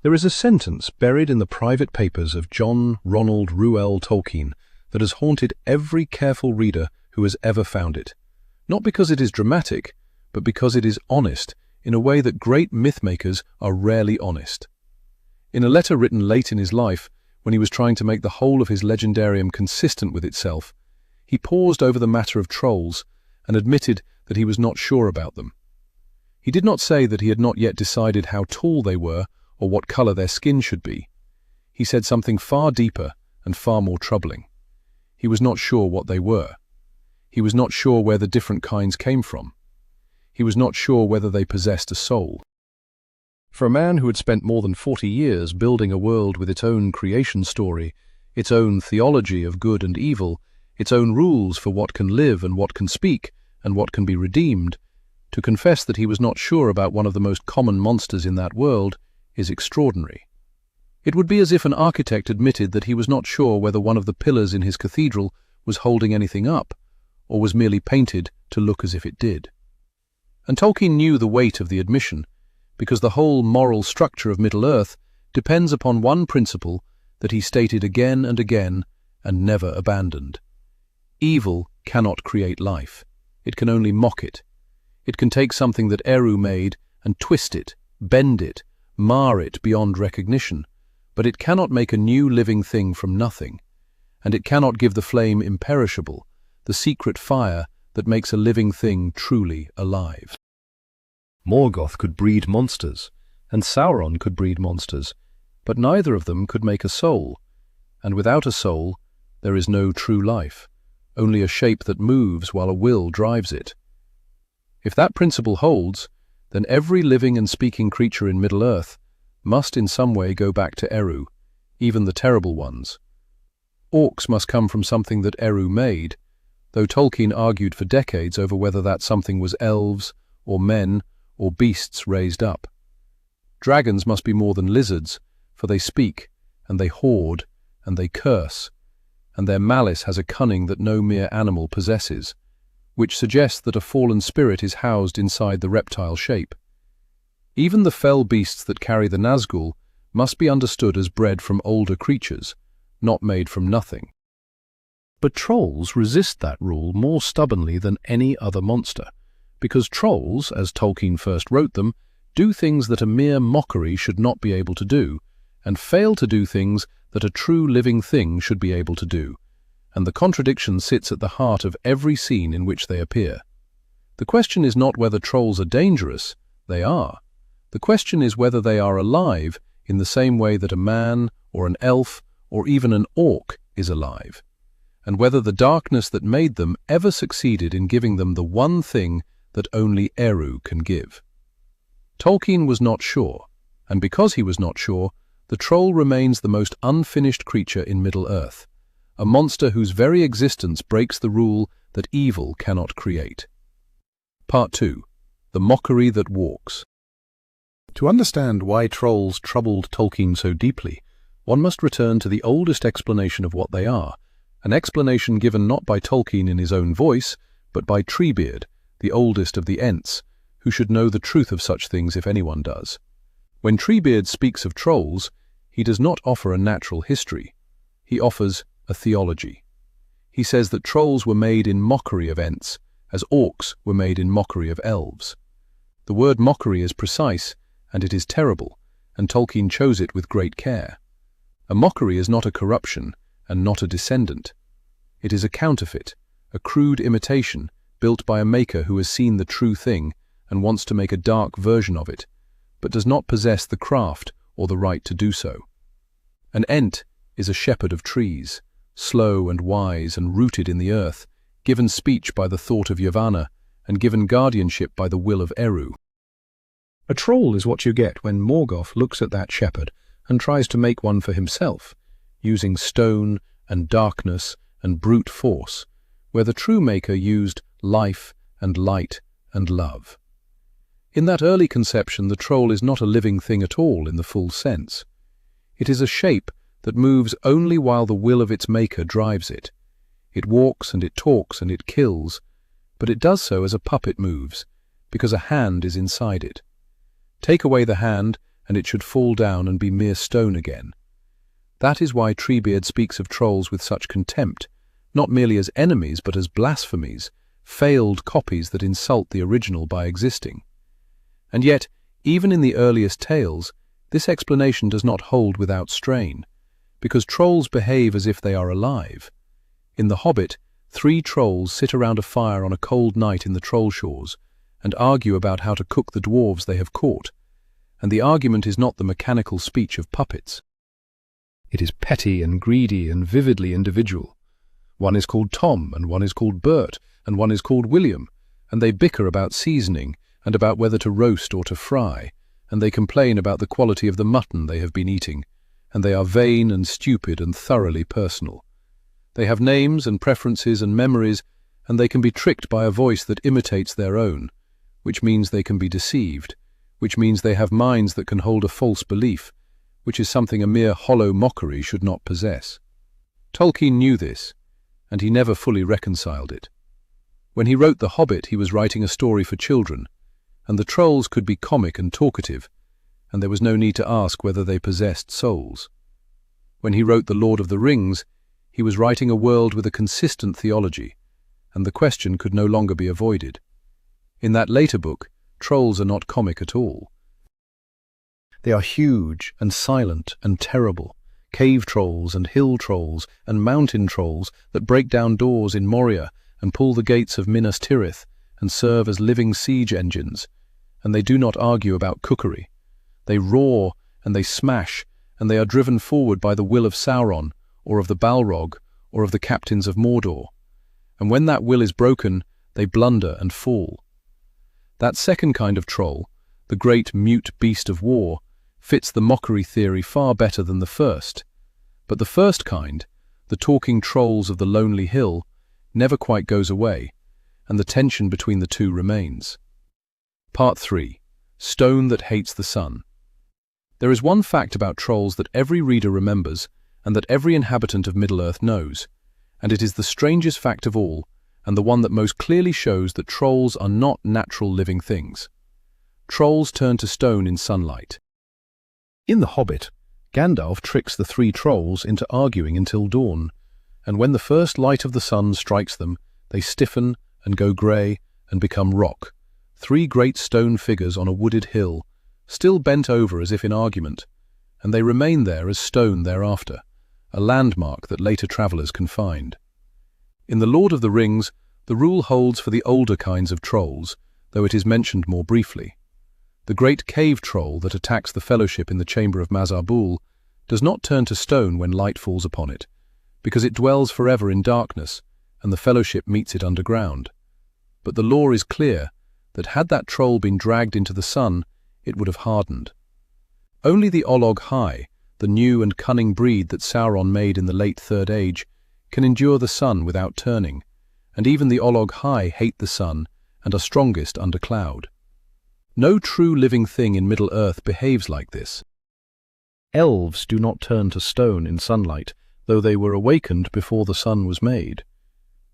There is a sentence buried in the private papers of John Ronald Reuel Tolkien that has haunted every careful reader who has ever found it. Not because it is dramatic, but because it is honest in a way that great mythmakers are rarely honest. In a letter written late in his life, when he was trying to make the whole of his legendarium consistent with itself, he paused over the matter of trolls and admitted that he was not sure about them. He did not say that he had not yet decided how tall they were or what color their skin should be. He said something far deeper and far more troubling. He was not sure what they were. He was not sure where the different kinds came from. He was not sure whether they possessed a soul. For a man who had spent more than 40 years building a world with its own creation story, its own theology of good and evil, its own rules for what can live and what can speak and what can be redeemed, to confess that he was not sure about one of the most common monsters in that world is extraordinary. It would be as if an architect admitted that he was not sure whether one of the pillars in his cathedral was holding anything up, or was merely painted to look as if it did. And Tolkien knew the weight of the admission, because the whole moral structure of Middle-earth depends upon one principle that he stated again and again and never abandoned. Evil cannot create life. It can only mock it. It can take something that Eru made and twist it, bend it, mar it beyond recognition, but it cannot make a new living thing from nothing, and it cannot give the flame imperishable, the secret fire that makes a living thing truly alive. Morgoth could breed monsters, and Sauron could breed monsters, but neither of them could make a soul, and without a soul there is no true life, only a shape that moves while a will drives it. If that principle holds, then every living and speaking creature in Middle-earth must in some way go back to Eru, even the terrible ones. Orcs must come from something that Eru made, though Tolkien argued for decades over whether that something was elves, or men, or beasts raised up. Dragons must be more than lizards, for they speak, and they hoard, and they curse, and their malice has a cunning that no mere animal possesses, which suggests that a fallen spirit is housed inside the reptile shape. Even the fell beasts that carry the Nazgul must be understood as bred from older creatures, not made from nothing. But trolls resist that rule more stubbornly than any other monster, because trolls, as Tolkien first wrote them, do things that a mere mockery should not be able to do, and fail to do things that a true living thing should be able to do, and the contradiction sits at the heart of every scene in which they appear. The question is not whether trolls are dangerous. They are. The question is whether they are alive in the same way that a man or an elf or even an orc is alive, and whether the darkness that made them ever succeeded in giving them the one thing that only Eru can give. Tolkien was not sure, and because he was not sure, the troll remains the most unfinished creature in Middle-earth, a monster whose very existence breaks the rule that evil cannot create. Part 2. The Mockery That Walks. To understand why trolls troubled Tolkien so deeply, one must return to the oldest explanation of what they are, an explanation given not by Tolkien in his own voice, but by Treebeard, the oldest of the Ents, who should know the truth of such things if anyone does. When Treebeard speaks of trolls, he does not offer a natural history. He offers a theology. He says that trolls were made in mockery of Ents, as orcs were made in mockery of elves. The word mockery is precise, and it is terrible, and Tolkien chose it with great care. A mockery is not a corruption, and not a descendant. It is a counterfeit, a crude imitation, built by a maker who has seen the true thing and wants to make a dark version of it, but does not possess the craft or the right to do so. An Ent is a shepherd of trees, slow and wise and rooted in the earth, given speech by the thought of Yavanna, and given guardianship by the will of Eru. A troll is what you get when Morgoth looks at that shepherd and tries to make one for himself, using stone and darkness and brute force, where the true maker used life and light and love. In that early conception, the troll is not a living thing at all in the full sense. It is a shape that moves only while the will of its maker drives it. It walks and it talks and it kills, but it does so as a puppet moves, because a hand is inside it. Take away the hand, and it should fall down and be mere stone again. That is why Treebeard speaks of trolls with such contempt, not merely as enemies but as blasphemies, failed copies that insult the original by existing. And yet, even in the earliest tales, this explanation does not hold without strain, because trolls behave as if they are alive. In The Hobbit, 3 trolls sit around a fire on a cold night in the Trollshaws and argue about how to cook the dwarves they have caught, and the argument is not the mechanical speech of puppets. It is petty and greedy and vividly individual. One is called Tom, and one is called Bert, and one is called William, and they bicker about seasoning and about whether to roast or to fry, and they complain about the quality of the mutton they have been eating, and they are vain and stupid and thoroughly personal. They have names and preferences and memories, and they can be tricked by a voice that imitates their own, which means they can be deceived, which means they have minds that can hold a false belief, which is something a mere hollow mockery should not possess. Tolkien knew this, and he never fully reconciled it. When he wrote The Hobbit, he was writing a story for children, and the trolls could be comic and talkative, and there was no need to ask whether they possessed souls. When he wrote The Lord of the Rings, he was writing a world with a consistent theology, and the question could no longer be avoided. In that later book, trolls are not comic at all. They are huge and silent and terrible, cave trolls and hill trolls and mountain trolls that break down doors in Moria and pull the gates of Minas Tirith and serve as living siege engines, and they do not argue about cookery. They roar and they smash, and they are driven forward by the will of Sauron, or of the Balrog, or of the captains of Mordor. And when that will is broken, they blunder and fall. That second kind of troll, the great mute beast of war, fits the mockery theory far better than the first. But the first kind, the talking trolls of the lonely hill, never quite goes away, and the tension between the two remains. Part 3. Stone that hates the sun. There is one fact about trolls that every reader remembers, and that every inhabitant of Middle-earth knows, and it is the strangest fact of all, and the one that most clearly shows that trolls are not natural living things. Trolls turn to stone in sunlight. In The Hobbit, Gandalf tricks the 3 trolls into arguing until dawn, and when the first light of the sun strikes them, they stiffen and go grey and become rock, 3 great stone figures on a wooded hill, still bent over as if in argument, and they remain there as stone thereafter, a landmark that later travellers can find. In The Lord of the Rings, the rule holds for the older kinds of trolls, though it is mentioned more briefly. The great cave troll that attacks the Fellowship in the chamber of Mazarbul does not turn to stone when light falls upon it, because it dwells forever in darkness, and the Fellowship meets it underground. But the law is clear that had that troll been dragged into the sun, it would have hardened. Only the Olog Hai, the new and cunning breed that Sauron made in the late Third Age, can endure the sun without turning, and even the Olog Hai hate the sun and are strongest under cloud. No true living thing in Middle-earth behaves like this. Elves do not turn to stone in sunlight, though they were awakened before the sun was made.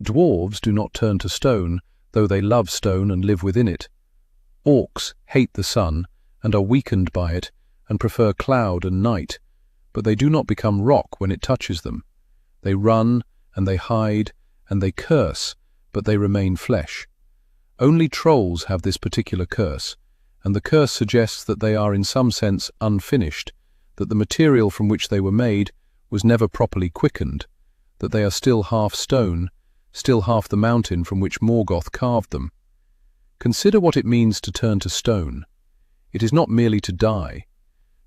Dwarves do not turn to stone, though they love stone and live within it. Orcs hate the sun and are weakened by it and prefer cloud and night, but they do not become rock when it touches them. They run and they hide and they curse, but they remain flesh. Only trolls have this particular curse, and the curse suggests that they are in some sense unfinished, that the material from which they were made was never properly quickened, that they are still half stone, still half the mountain from which Morgoth carved them. Consider what it means to turn to stone. It is not merely to die.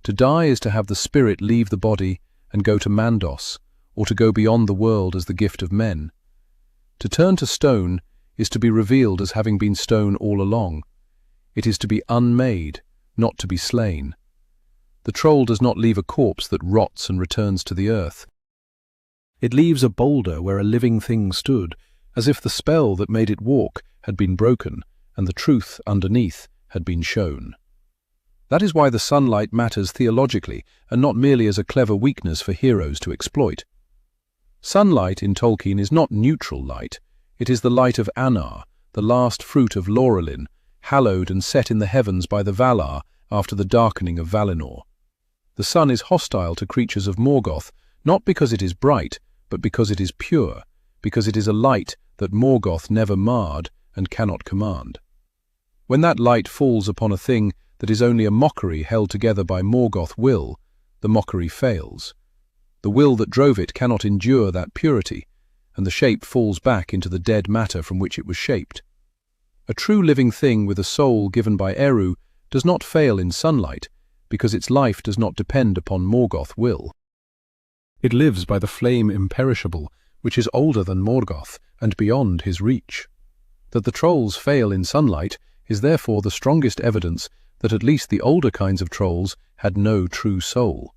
To die is to have the spirit leave the body and go to Mandos, or to go beyond the world as the gift of men. To turn to stone is to be revealed as having been stone all along. It is to be unmade, not to be slain. The troll does not leave a corpse that rots and returns to the earth. It leaves a boulder where a living thing stood, as if the spell that made it walk had been broken and the truth underneath had been shown. That is why the sunlight matters theologically and not merely as a clever weakness for heroes to exploit. Sunlight in Tolkien is not neutral light. It is the light of Anar, the last fruit of Laurelin, hallowed and set in the heavens by the Valar after the darkening of Valinor. The sun is hostile to creatures of Morgoth, not because it is bright, but because it is pure, because it is a light that Morgoth never marred and cannot command. When that light falls upon a thing that is only a mockery held together by Morgoth will, the mockery fails. The will that drove it cannot endure that purity, and the shape falls back into the dead matter from which it was shaped. A true living thing with a soul given by Eru does not fail in sunlight, because its life does not depend upon Morgoth will. It lives by the flame imperishable, which is older than Morgoth and beyond his reach. That the trolls fail in sunlight is therefore the strongest evidence that at least the older kinds of trolls had no true soul,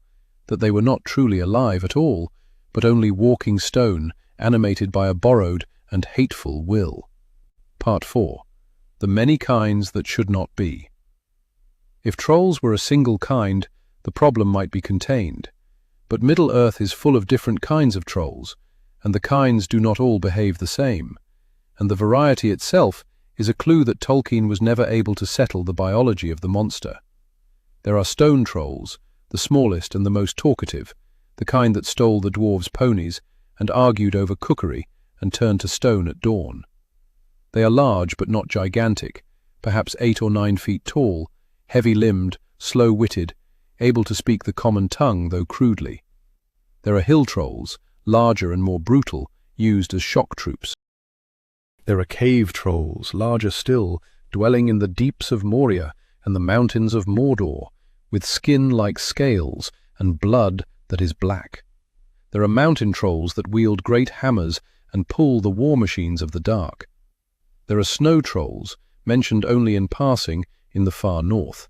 that they were not truly alive at all, but only walking stone, animated by a borrowed and hateful will. Part 4. The many kinds that should not be. If trolls were a single kind, the problem might be contained. But Middle-earth is full of different kinds of trolls, and the kinds do not all behave the same. And the variety itself is a clue that Tolkien was never able to settle the biology of the monster. There are stone trolls, the smallest and the most talkative, the kind that stole the dwarves' ponies and argued over cookery and turned to stone at dawn. They are large but not gigantic, perhaps 8 or 9 feet tall, heavy-limbed, slow-witted, able to speak the common tongue, though crudely. There are hill trolls, larger and more brutal, used as shock troops. There are cave trolls, larger still, dwelling in the deeps of Moria and the mountains of Mordor, with skin like scales and blood that is black. There are mountain trolls that wield great hammers and pull the war machines of the dark. There are snow trolls, mentioned only in passing, in the far north.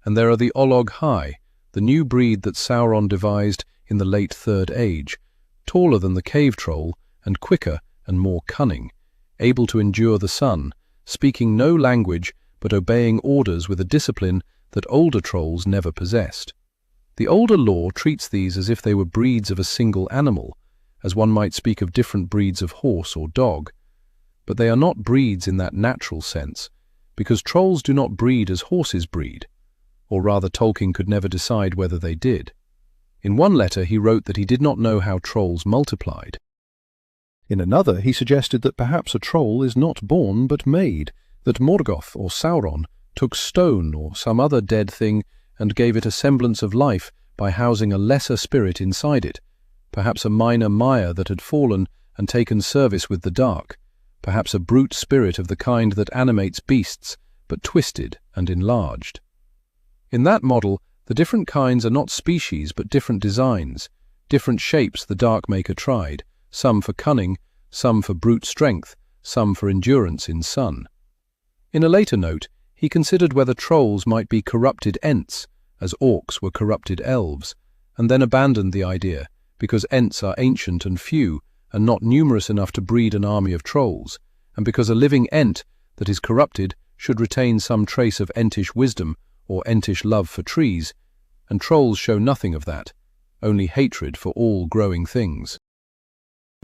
And there are the Olog Hai, the new breed that Sauron devised in the late Third Age, taller than the cave troll and quicker and more cunning, able to endure the sun, speaking no language but obeying orders with a discipline that older trolls never possessed. The older lore treats these as if they were breeds of a single animal, as one might speak of different breeds of horse or dog. But they are not breeds in that natural sense, because trolls do not breed as horses breed, or rather Tolkien could never decide whether they did. In one letter he wrote that he did not know how trolls multiplied. In another he suggested that perhaps a troll is not born but made, that Morgoth or Sauron took stone or some other dead thing and gave it a semblance of life by housing a lesser spirit inside it, perhaps a minor Mire that had fallen and taken service with the dark, perhaps a brute spirit of the kind that animates beasts, but twisted and enlarged. In that model, the different kinds are not species but different designs, different shapes the Dark Maker tried, some for cunning, some for brute strength, some for endurance in sun. In a later note, he considered whether trolls might be corrupted Ents, as orcs were corrupted elves, and then abandoned the idea, because Ents are ancient and few, and not numerous enough to breed an army of trolls, and because a living Ent that is corrupted should retain some trace of Entish wisdom or Entish love for trees, and trolls show nothing of that, only hatred for all growing things.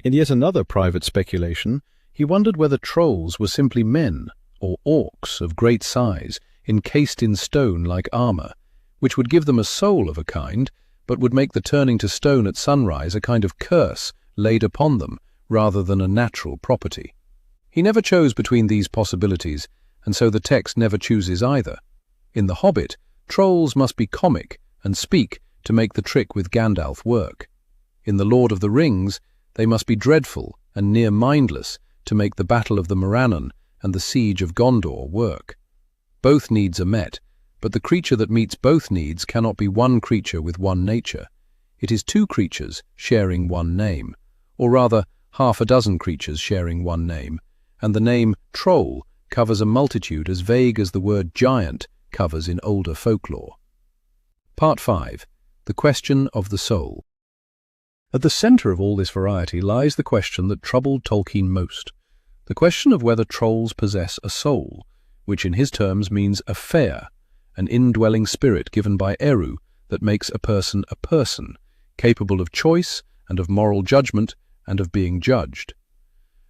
In yet another private speculation, he wondered whether trolls were simply men, or orcs of great size, encased in stone like armor, which would give them a soul of a kind, but would make the turning to stone at sunrise a kind of curse laid upon them, rather than a natural property. He never chose between these possibilities, and so the text never chooses either. In The Hobbit, trolls must be comic and speak to make the trick with Gandalf work. In The Lord of the Rings, they must be dreadful and near mindless to make the Battle of the Morannon and the Siege of Gondor work. Both needs are met, but the creature that meets both needs cannot be one creature with one nature. It is two creatures sharing one name, or rather half a dozen creatures sharing one name, and the name troll covers a multitude as vague as the word giant covers in older folklore. Part 5. The Question of the Soul. At the center of all this variety lies the question that troubled Tolkien most, the question of whether trolls possess a soul, which in his terms means a fair, an indwelling spirit given by Eru that makes a person, capable of choice and of moral judgment and of being judged.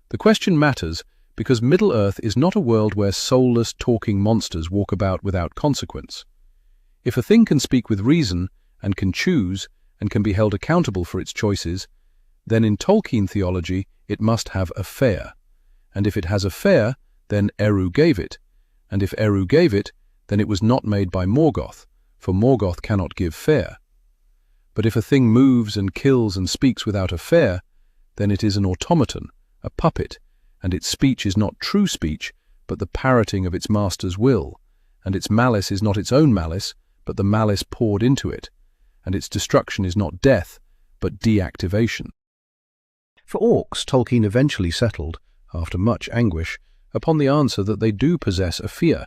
The question matters because Middle-earth is not a world where soulless, talking monsters walk about without consequence. If a thing can speak with reason and can choose and can be held accountable for its choices, then in Tolkien theology it must have a fare. And if it has a fare, then Eru gave it. And if Eru gave it, then it was not made by Morgoth, for Morgoth cannot give fare. But if a thing moves and kills and speaks without a fare, then it is an automaton, a puppet, and its speech is not true speech, but the parroting of its master's will, and its malice is not its own malice, but the malice poured into it, and its destruction is not death, but deactivation. For orcs, Tolkien eventually settled, after much anguish, upon the answer that they do possess a fear,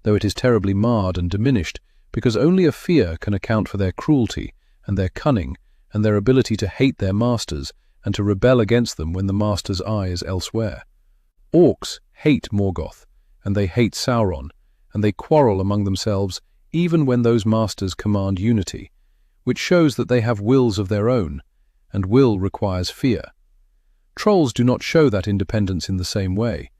though it is terribly marred and diminished, because only a fear can account for their cruelty and their cunning and their ability to hate their masters and to rebel against them when the master's eye is elsewhere. Orcs hate Morgoth, and they hate Sauron, and they quarrel among themselves even when those masters command unity, which shows that they have wills of their own, and will requires fear. Trolls do not show that independence in the same way.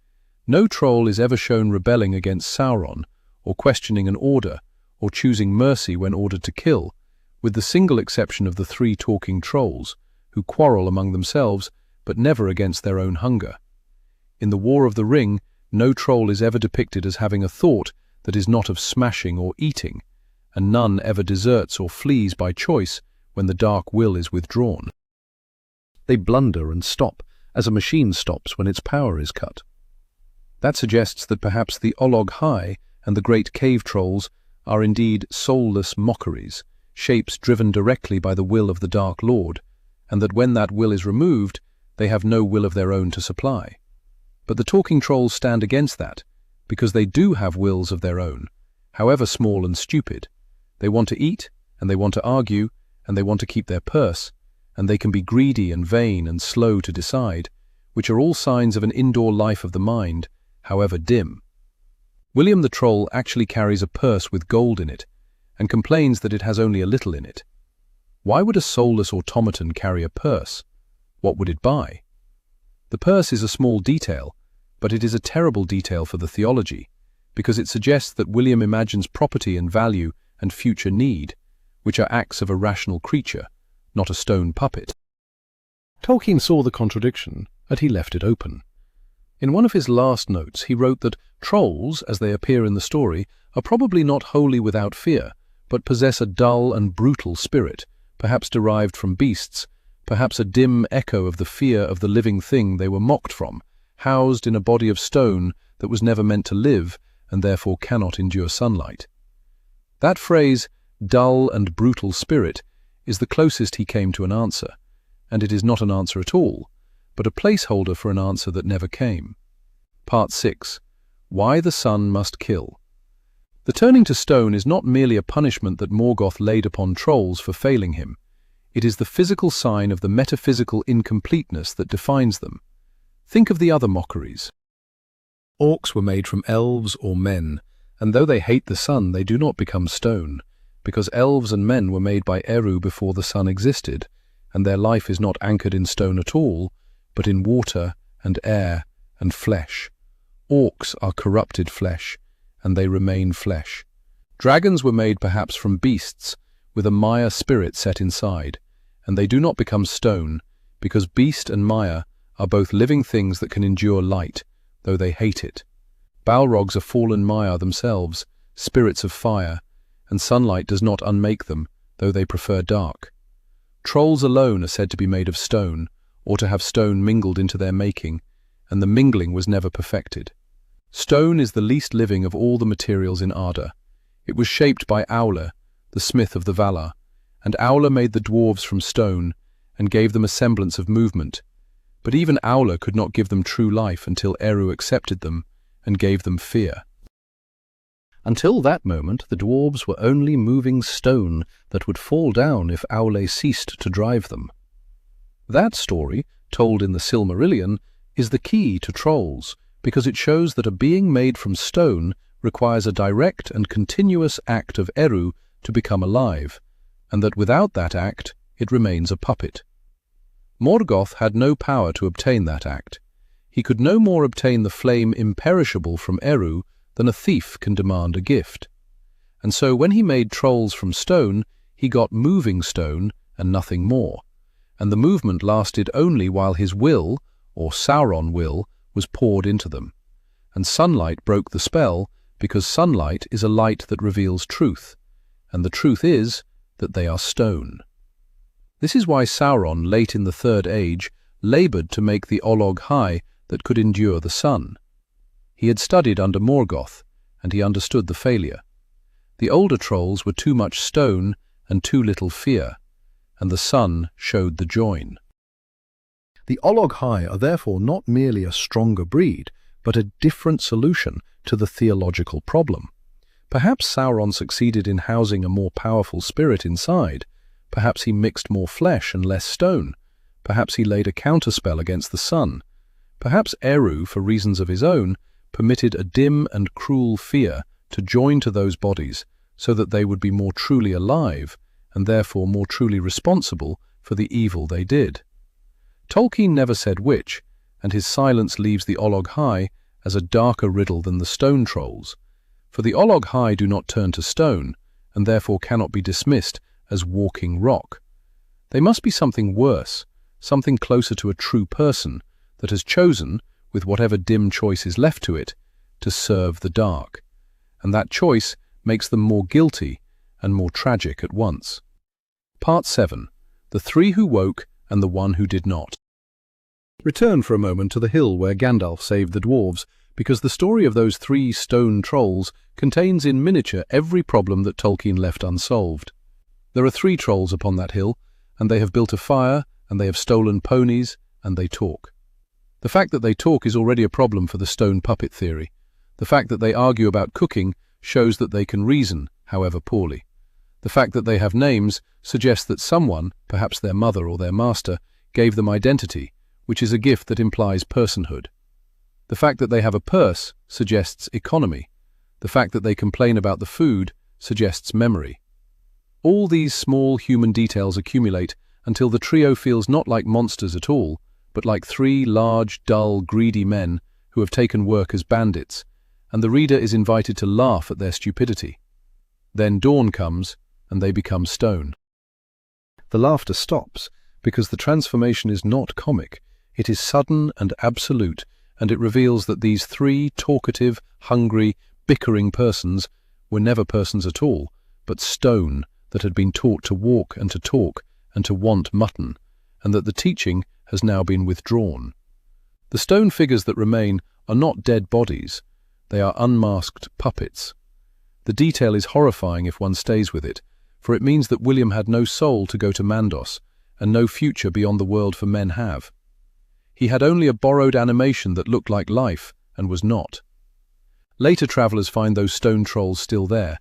No troll is ever shown rebelling against Sauron, or questioning an order, or choosing mercy when ordered to kill, with the single exception of the 3 talking trolls, who quarrel among themselves, but never against their own hunger. In the War of the Ring, no troll is ever depicted as having a thought that is not of smashing or eating, and none ever deserts or flees by choice when the dark will is withdrawn. They blunder and stop, as a machine stops when its power is cut. That suggests that perhaps the Olog Hai and the great cave trolls are indeed soulless mockeries, shapes driven directly by the will of the Dark Lord, and that when that will is removed, they have no will of their own to supply. But the talking trolls stand against that, because they do have wills of their own, however small and stupid. They want to eat, and they want to argue, and they want to keep their purse, and they can be greedy and vain and slow to decide, which are all signs of an indoor life of the mind, however dim. William the Troll actually carries a purse with gold in it, and complains that it has only a little in it. Why would a soulless automaton carry a purse? What would it buy? The purse is a small detail, but it is a terrible detail for the theology, because it suggests that William imagines property and value and future need, which are acts of a rational creature, not a stone puppet. Tolkien saw the contradiction, and he left it open. In one of his last notes, he wrote that trolls, as they appear in the story, are probably not wholly without fear, but possess a dull and brutal spirit, perhaps derived from beasts, perhaps a dim echo of the fear of the living thing they were mocked from, housed in a body of stone that was never meant to live and therefore cannot endure sunlight. That phrase, dull and brutal spirit, is the closest he came to an answer, and it is not an answer at all, but a placeholder for an answer that never came. Part 6. Why the Sun Must Kill. The turning to stone is not merely a punishment that Morgoth laid upon trolls for failing him. It is the physical sign of the metaphysical incompleteness that defines them. Think of the other mockeries. Orcs were made from elves or men, and though they hate the sun, they do not become stone, because elves and men were made by Eru before the sun existed, and their life is not anchored in stone at all, but in water and air and flesh. Orcs are corrupted flesh, and they remain flesh. Dragons were made perhaps from beasts, with a Maya spirit set inside, and they do not become stone, because beast and Maya are both living things that can endure light, though they hate it. Balrogs are fallen Maya themselves, spirits of fire, and sunlight does not unmake them, though they prefer dark. Trolls alone are said to be made of stone, or to have stone mingled into their making, and the mingling was never perfected. Stone is the least living of all the materials in Arda. It was shaped by Aule, the smith of the Valar, and Aule made the dwarves from stone and gave them a semblance of movement. But even Aule could not give them true life until Eru accepted them and gave them fear. Until that moment, the dwarves were only moving stone that would fall down if Aule ceased to drive them. That story, told in the Silmarillion, is the key to trolls, because it shows that a being made from stone requires a direct and continuous act of Eru to become alive, and that without that act, it remains a puppet. Morgoth had no power to obtain that act. He could no more obtain the flame imperishable from Eru than a thief can demand a gift. And so when he made trolls from stone, He got moving stone and nothing more, and the movement lasted only while his will, or Sauron will, was poured into them. And sunlight broke the spell, because sunlight is a light that reveals truth, and the truth is that they are stone. This is why Sauron, late in the Third Age, laboured to make the Olog Hai that could endure the sun. He had studied under Morgoth, and he understood the failure. The older trolls were too much stone and too little fear, and the sun showed the join. The Olog Hai are therefore not merely a stronger breed, but a different solution to the theological problem. Perhaps Sauron succeeded in housing a more powerful spirit inside. Perhaps he mixed more flesh and less stone. Perhaps he laid a counterspell against the sun. Perhaps Eru, for reasons of his own, permitted a dim and cruel fear to join to those bodies so that they would be more truly alive and therefore more truly responsible for the evil they did. Tolkien never said which, and his silence leaves the Olog Hai as a darker riddle than the stone trolls. For the Olog Hai do not turn to stone, and therefore cannot be dismissed as walking rock. They must be something worse, something closer to a true person that has chosen, with whatever dim choice is left to it, to serve the dark. And that choice makes them more guilty and more tragic at once. Part 7. The Three Who Woke and the One Who Did Not. Return for a moment to the hill where Gandalf saved the dwarves, because the story of those three stone trolls contains in miniature every problem that Tolkien left unsolved. There are 3 trolls upon that hill, and they have built a fire, and they have stolen ponies, and they talk. The fact that they talk is already a problem for the stone puppet theory. The fact that they argue about cooking shows that they can reason, however poorly. The fact that they have names suggests that someone, perhaps their mother or their master, gave them identity, which is a gift that implies personhood. The fact that they have a purse suggests economy. The fact that they complain about the food suggests memory. All these small human details accumulate until the trio feels not like monsters at all, but like 3 large, dull, greedy men who have taken work as bandits, and the reader is invited to laugh at their stupidity. Then dawn comes, and they become stone. The laughter stops, because the transformation is not comic. It is sudden and absolute, and it reveals that these 3 talkative, hungry, bickering persons were never persons at all, but stone that had been taught to walk and to talk and to want mutton, and that the teaching has now been withdrawn. The stone figures that remain are not dead bodies. They are unmasked puppets. The detail is horrifying if one stays with it, for it means that William had no soul to go to Mandos, and no future beyond the world for men have. He had only a borrowed animation that looked like life, and was not. Later travellers find those stone trolls still there,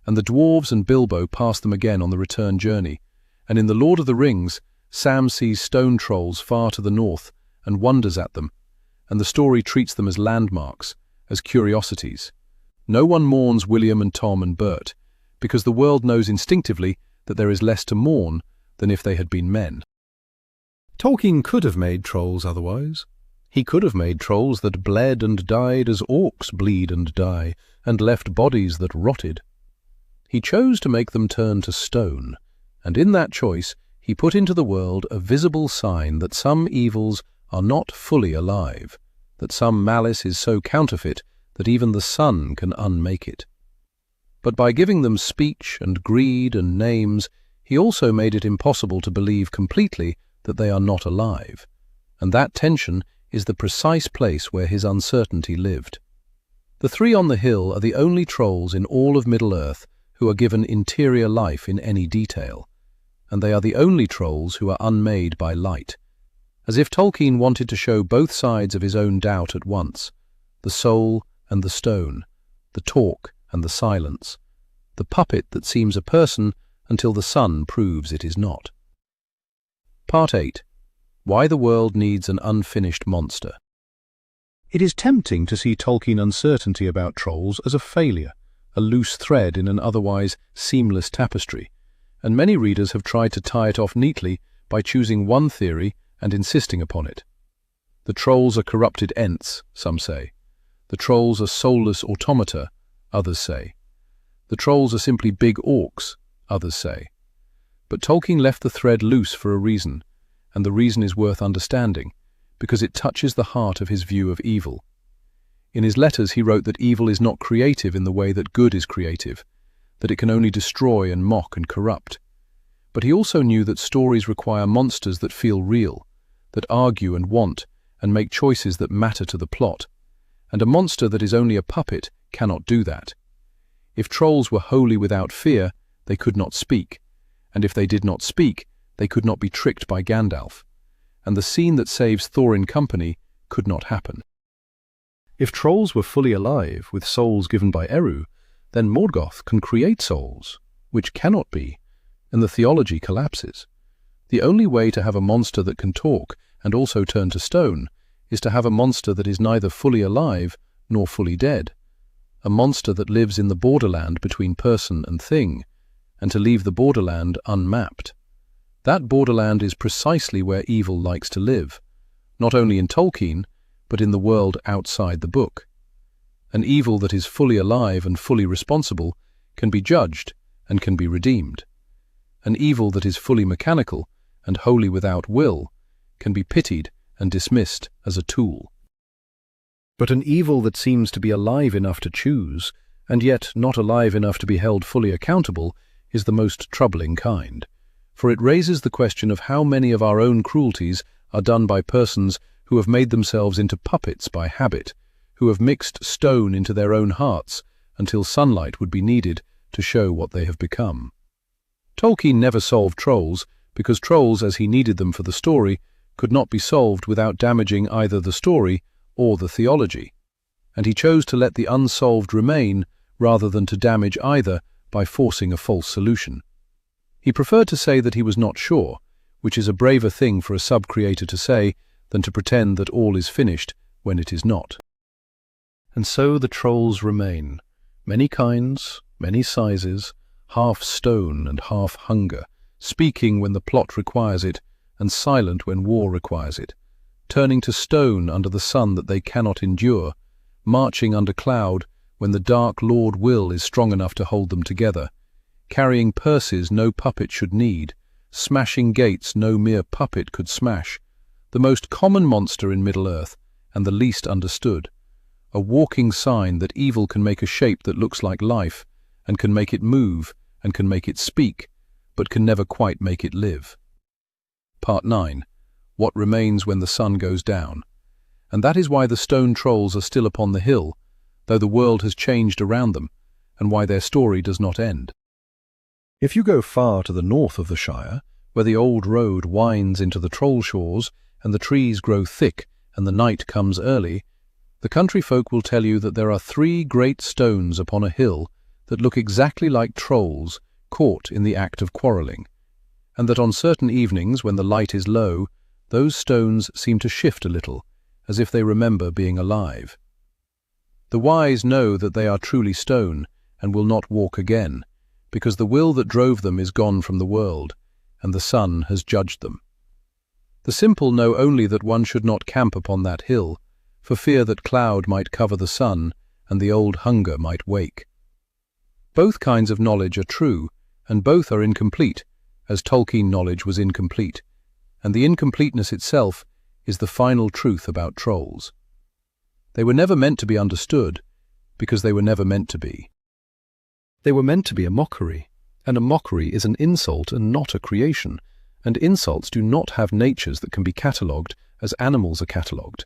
and the dwarves and Bilbo pass them again on the return journey, and in The Lord of the Rings, Sam sees stone trolls far to the north and wonders at them, and the story treats them as landmarks, as curiosities. No one mourns William and Tom and Bert, because the world knows instinctively that there is less to mourn than if they had been men. Tolkien could have made trolls otherwise. He could have made trolls that bled and died as orcs bleed and die, and left bodies that rotted. He chose to make them turn to stone, and in that choice he put into the world a visible sign that some evils are not fully alive, that some malice is so counterfeit that even the sun can unmake it. But by giving them speech and greed and names, he also made it impossible to believe completely that they are not alive, and that tension is the precise place where his uncertainty lived. The 3 on the hill are the only trolls in all of Middle-earth who are given interior life in any detail, and they are the only trolls who are unmade by light, as if Tolkien wanted to show both sides of his own doubt at once, the soul and the stone, the talk and the silence, the puppet that seems a person until the sun proves it is not. Part 8. Why the World Needs an Unfinished Monster. It is tempting to see Tolkien uncertainty about trolls as a failure, a loose thread in an otherwise seamless tapestry, and many readers have tried to tie it off neatly by choosing one theory and insisting upon it. The trolls are corrupted ents, some say. The trolls are soulless automata, others say. The trolls are simply big orcs, others say. But Tolkien left the thread loose for a reason, and the reason is worth understanding, because it touches the heart of his view of evil. In his letters he wrote that evil is not creative in the way that good is creative, that it can only destroy and mock and corrupt. But he also knew that stories require monsters that feel real, that argue and want, and make choices that matter to the plot, and a monster that is only a puppet cannot do that. If trolls were wholly without fear, they could not speak, and if they did not speak, they could not be tricked by Gandalf, and the scene that saves Thorin company could not happen. If trolls were fully alive, with souls given by Eru, then Morgoth can create souls, which cannot be, and the theology collapses. The only way to have a monster that can talk and also turn to stone is to have a monster that is neither fully alive nor fully dead, a monster that lives in the borderland between person and thing, and to leave the borderland unmapped. That borderland is precisely where evil likes to live, not only in Tolkien, but in the world outside the book. An evil that is fully alive and fully responsible can be judged and can be redeemed. An evil that is fully mechanical and wholly without will can be pitied and dismissed as a tool. But an evil that seems to be alive enough to choose, and yet not alive enough to be held fully accountable, is the most troubling kind, for it raises the question of how many of our own cruelties are done by persons who have made themselves into puppets by habit, who have mixed stone into their own hearts until sunlight would be needed to show what they have become. Tolkien never solved trolls, because trolls, as he needed them for the story, could not be solved without damaging either the story or the theology, and he chose to let the unsolved remain rather than to damage either by forcing a false solution. He preferred to say that he was not sure, which is a braver thing for a sub-creator to say than to pretend that all is finished when it is not. And so the trolls remain, many kinds, many sizes, half stone and half hunger, speaking when the plot requires it, and silent when war requires it, turning to stone under the sun that they cannot endure, marching under cloud when the dark Lord will is strong enough to hold them together, carrying purses no puppet should need, smashing gates no mere puppet could smash, the most common monster in Middle-earth and the least understood, a walking sign that evil can make a shape that looks like life, and can make it move, and can make it speak, but can never quite make it live. Part 9. What remains when the sun goes down. And that is why the stone trolls are still upon the hill, though the world has changed around them, and why their story does not end. If you go far to the north of the Shire, where the old road winds into the troll shores, and the trees grow thick, and the night comes early, the country folk will tell you that there are 3 great stones upon a hill that look exactly like trolls caught in the act of quarrelling, and that on certain evenings when the light is low, those stones seem to shift a little, as if they remember being alive. The wise know that they are truly stone, and will not walk again, because the will that drove them is gone from the world, and the sun has judged them. The simple know only that one should not camp upon that hill, for fear that cloud might cover the sun, and the old hunger might wake. Both kinds of knowledge are true, and both are incomplete, as Tolkien knowledge was incomplete, and the incompleteness itself is the final truth about trolls. They were never meant to be understood, because they were never meant to be. They were meant to be a mockery, and a mockery is an insult and not a creation, and insults do not have natures that can be catalogued as animals are catalogued.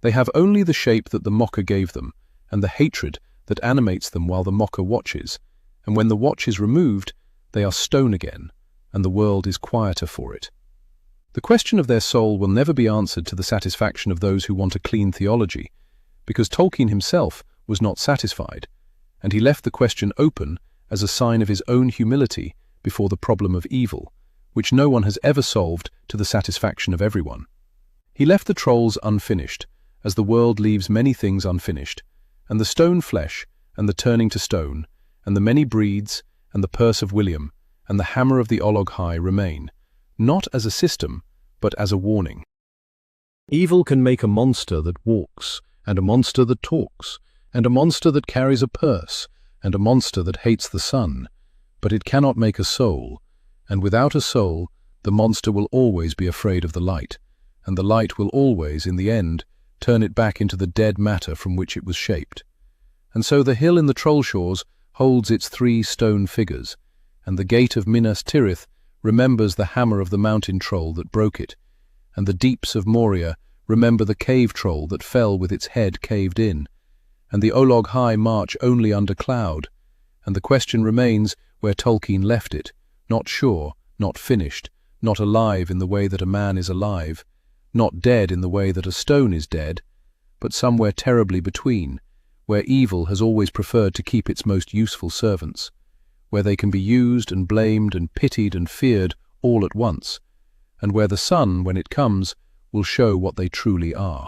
They have only the shape that the mocker gave them, and the hatred that animates them while the mocker watches, and when the watch is removed, they are stone again, and the world is quieter for it. The question of their soul will never be answered to the satisfaction of those who want a clean theology, because Tolkien himself was not satisfied, and he left the question open as a sign of his own humility before the problem of evil, which no one has ever solved to the satisfaction of everyone. He left the trolls unfinished, as the world leaves many things unfinished, and the stone flesh, and the turning to stone, and the many breeds, and the purse of William, and the hammer of the Olog Hai remain, not as a system, but as a warning. Evil can make a monster that walks, and a monster that talks, and a monster that carries a purse, and a monster that hates the sun, but it cannot make a soul, And without a soul, the monster will always be afraid of the light, and the light will always, in the end, turn it back into the dead matter from which it was shaped. And so the hill in the Trollshaws holds its 3 stone figures, and the gate of Minas Tirith remembers the hammer of the mountain troll that broke it, and the deeps of Moria remember the cave troll that fell with its head caved in, and the Olog Hai march only under cloud, and the question remains where Tolkien left it, not sure, not finished, not alive in the way that a man is alive, not dead in the way that a stone is dead, but somewhere terribly between, where evil has always preferred to keep its most useful servants, where they can be used and blamed and pitied and feared all at once, and where the sun, when it comes, will show what they truly are.